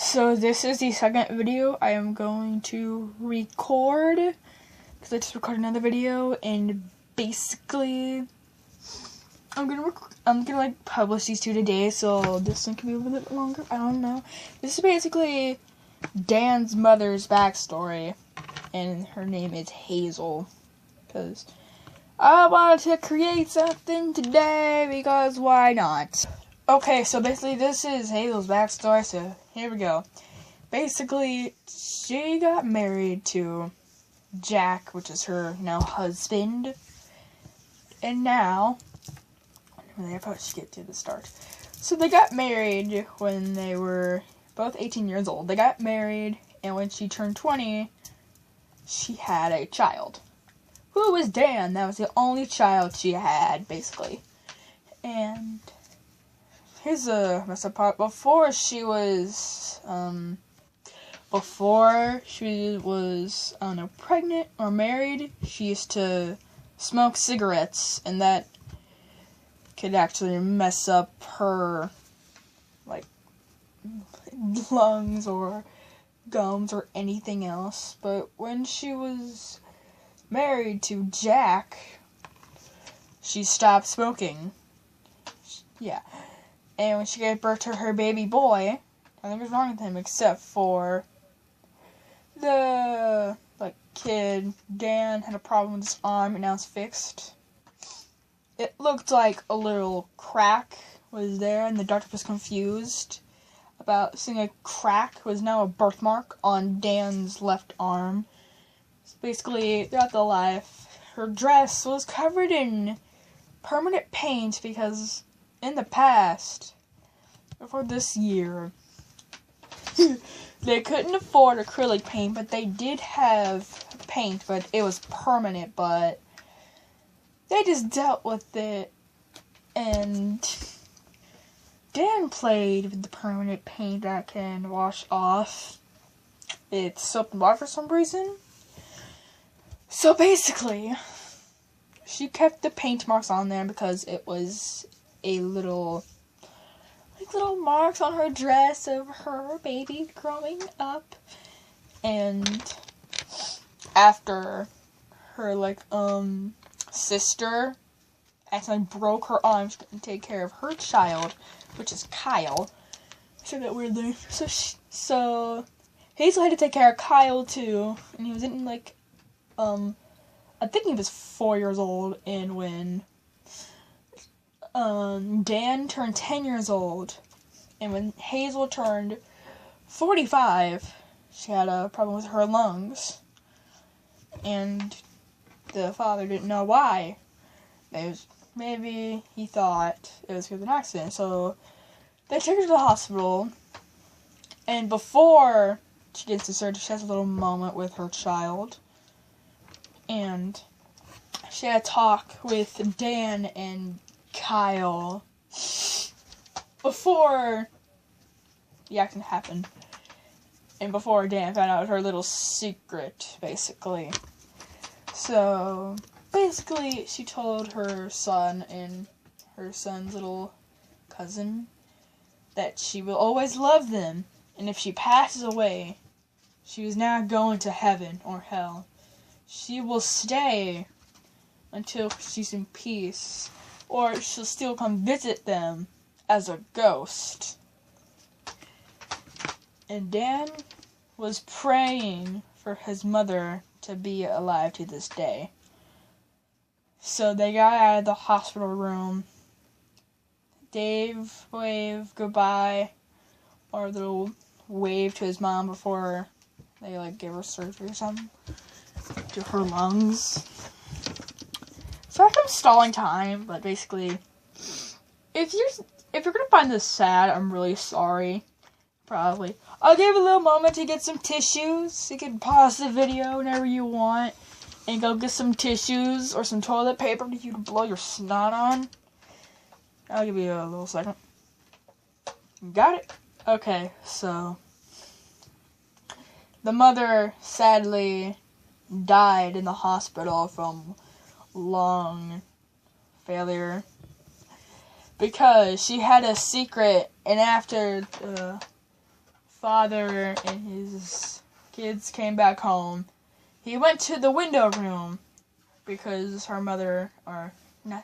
So this is the second video I am going to record, because I just recorded another video, and basically I'm gonna like publish these two today, so this one can be a little bit longer. I don't know. This is basically Dan's mother's backstory, and her name is Hazel, because I wanted to create something today, because why not? Okay, so basically this is Hazel's backstory, so here we go. Basically, she got married to Jack, which is her now husband, and now, I probably should get to the start. So they got married when they were both 18 years old. They got married, and when she turned 20, she had a child, who was Dan. That was the only child she had, basically. And here's a messed up part. Before she was, I don't know, pregnant or married, she used to smoke cigarettes, and that could actually mess up her, like, lungs or gums or anything else. But when she was married to Jack, she stopped smoking. Yeah. And when she gave birth to her baby boy, nothing was wrong with him except for the, kid. Dan had a problem with his arm, and now it's fixed. It looked like a little crack was there, and the doctor was confused about seeing a crack was now a birthmark on Dan's left arm. So basically, throughout the life, her dress was covered in permanent paint because in the past, before this year, they couldn't afford acrylic paint, but they did have paint, but it was permanent, but they just dealt with it, and Dan played with the permanent paint that can wash off. It's soap and water for some reason. So basically, she kept the paint marks on there because it was a little marks on her dress of her baby growing up. And after her, sister accidentally broke her arm, she couldn't take care of her child, which is Kyle. I said that weirdly. So Hazel had to take care of Kyle too, and he was in I think he was 4 years old, and when Dan turned 10 years old, and when Hazel turned 45, she had a problem with her lungs, and the father didn't know why. Maybe he thought it was because of an accident, so they took her to the hospital, and before she gets to surgery, she has a little moment with her child, and she had a talk with Dan and Kyle before the accident happened, and before Dan found out her little secret, basically. So basically, she told her son and her son's little cousin that she will always love them, and if she passes away, she is not going to heaven or hell. She will stay until she's in peace, or she'll still come visit them as a ghost. And Dan was praying for his mother to be alive to this day. So they got out of the hospital room. Dave waved goodbye, or a little wave to his mom before they gave her surgery or something to her lungs. So I'm stalling time, but basically, if you're gonna find this sad, I'm really sorry. Probably. I'll give a little moment to get some tissues. You can pause the video whenever you want and go get some tissues or some toilet paper for you to blow your snot on. I'll give you a little second. Got it? Okay, so the mother sadly died in the hospital from lung failure because she had a secret, and after the father and his kids came back home, he went to the window room because her mother, or not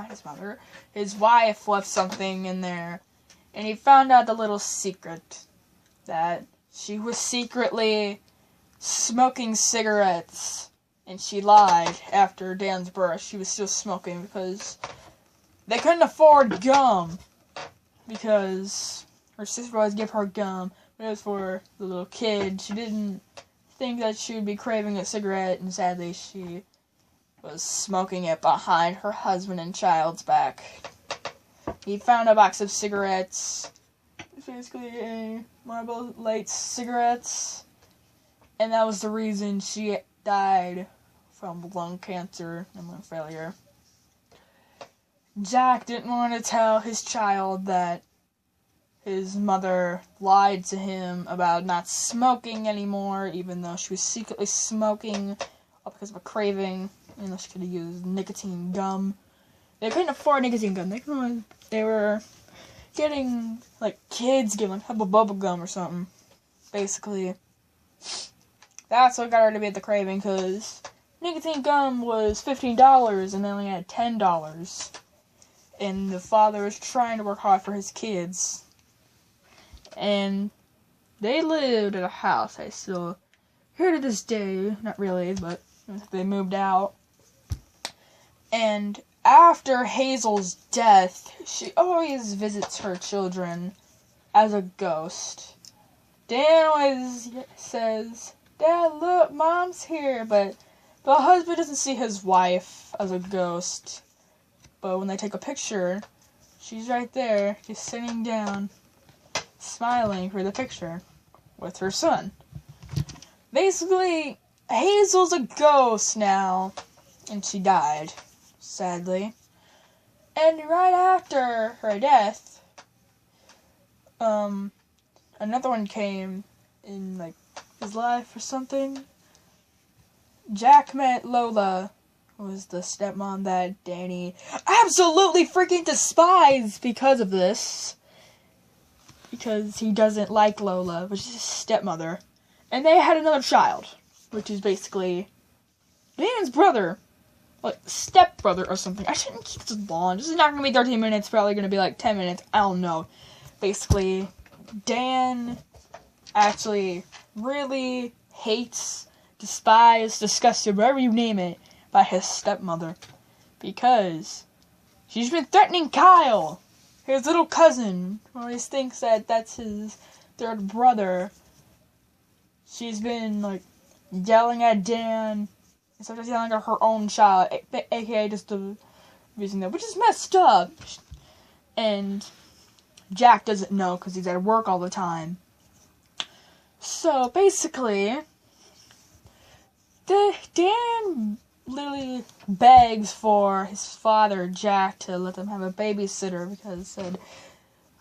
his mother, his wife left something in there, and he found out the little secret that she was secretly smoking cigarettes, and she lied after Dan's birth. She was still smoking because they couldn't afford gum, because her sister always gave her gum, but it was for the little kid. She didn't think that she would be craving a cigarette, and sadly she was smoking it behind her husband and child's back. He found a box of cigarettes, basically a Marlboro Light cigarettes, and that was the reason she died from lung cancer and lung failure. Jack didn't want to tell his child that his mother lied to him about not smoking anymore, even though she was secretly smoking because of a craving. You know, she could have used nicotine gum. They couldn't afford nicotine gum. They were getting, like, kids giving Hubba Bubba gum or something. Basically, that's what got her to be at the craving, because nicotine gum was $15 and they only had $10. And the father was trying to work hard for his kids. And they lived at a house. I still here to this day. Not really, but they moved out. And after Hazel's death, she always visits her children as a ghost. Dan always says, "Dad, look, Mom's here," but the husband doesn't see his wife as a ghost. But when they take a picture, she's right there, just sitting down, smiling for the picture with her son. Basically, Hazel's a ghost now, and she died, sadly. And right after her death, another one came in, like, his life or something. Jack met Lola, who was the stepmom that Danny absolutely freaking despised because of this. Because he doesn't like Lola, which is his stepmother. And they had another child, which is basically Dan's brother. Like, stepbrother or something. I shouldn't keep this long. This is not going to be 13 minutes, probably going to be like 10 minutes. I don't know. Basically, Dan actually really hates, despises, disgusted, whatever you name it, by his stepmother. Because she's been threatening Kyle, his little cousin, who always thinks that that's his third brother. She's been, like, yelling at Dan, and sometimes yelling at her own child, aka just the reason that, which is messed up. And Jack doesn't know because he's at work all the time. So, basically, Dan literally begs for his father, Jack, to let them have a babysitter because he said,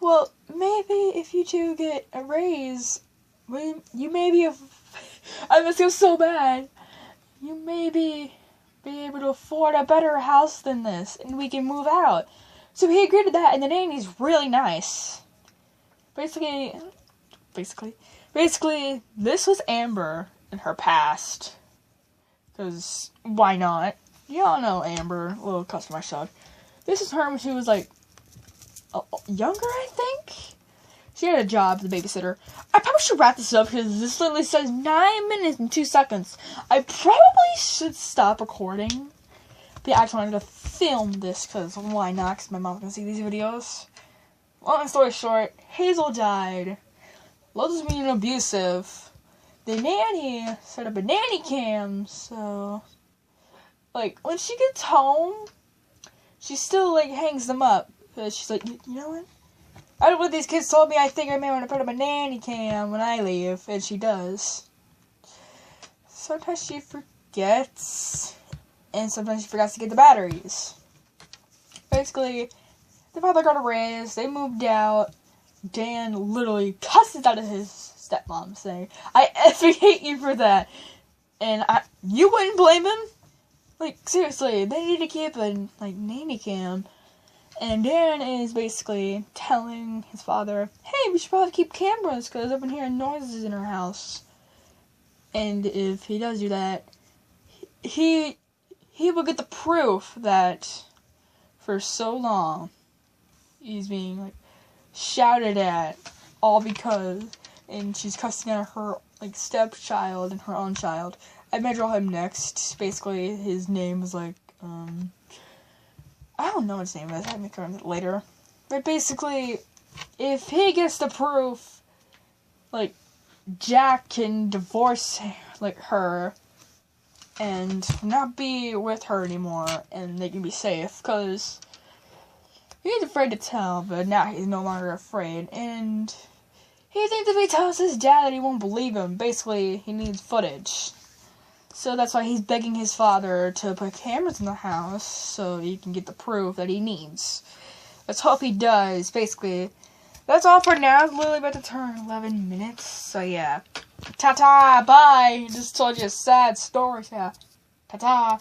well, maybe if you two get a raise, you may be I must feel so bad. You may be able to afford a better house than this, and we can move out. So he agreed to that, and the nanny's really nice. Basically, this was Amber in her past. Because, why not? Y'all know Amber, a little customized shot. This is her when she was, like, younger, I think? She had a job as a babysitter. I probably should wrap this up because this literally says 9 minutes and 2 seconds. I probably should stop recording. But I just wanted to film this because why not? Because my mom's going to see these videos. Long story short, Hazel died. Lotus was being abusive. The nanny set up a nanny cam, so, like, when she gets home, she still, like, hangs them up. Because she's like, you know what? I don't know what these kids told me. I think I may want to put up a nanny cam when I leave. And she does. Sometimes she forgets. And sometimes she forgets to get the batteries. Basically, the father got a raise. They moved out. Dan literally cusses out of his stepmom saying, I effing hate you for that. And you wouldn't blame him? Like, seriously, they need to keep a, like, nanny cam. And Dan is basically telling his father, hey, we should probably keep cameras because I've been hearing noises in our house. And if he does do that, he will get the proof that for so long he's being like shouted at, all because, and she's cussing at her like stepchild and her own child. I may draw him next. Basically, his name is like I don't know what his name is. I may learn it later. But basically, if he gets the proof, like Jack can divorce like her and not be with her anymore, and they can be safe, because he's afraid to tell, but now he's no longer afraid, and he thinks if he tells his dad that he won't believe him. Basically, he needs footage. So that's why he's begging his father to put cameras in the house so he can get the proof that he needs. Let's hope he does. Basically, that's all for now. It's literally about to turn 11 minutes. So yeah. Ta-ta, bye. Just told you a sad story. Yeah. Ta-ta.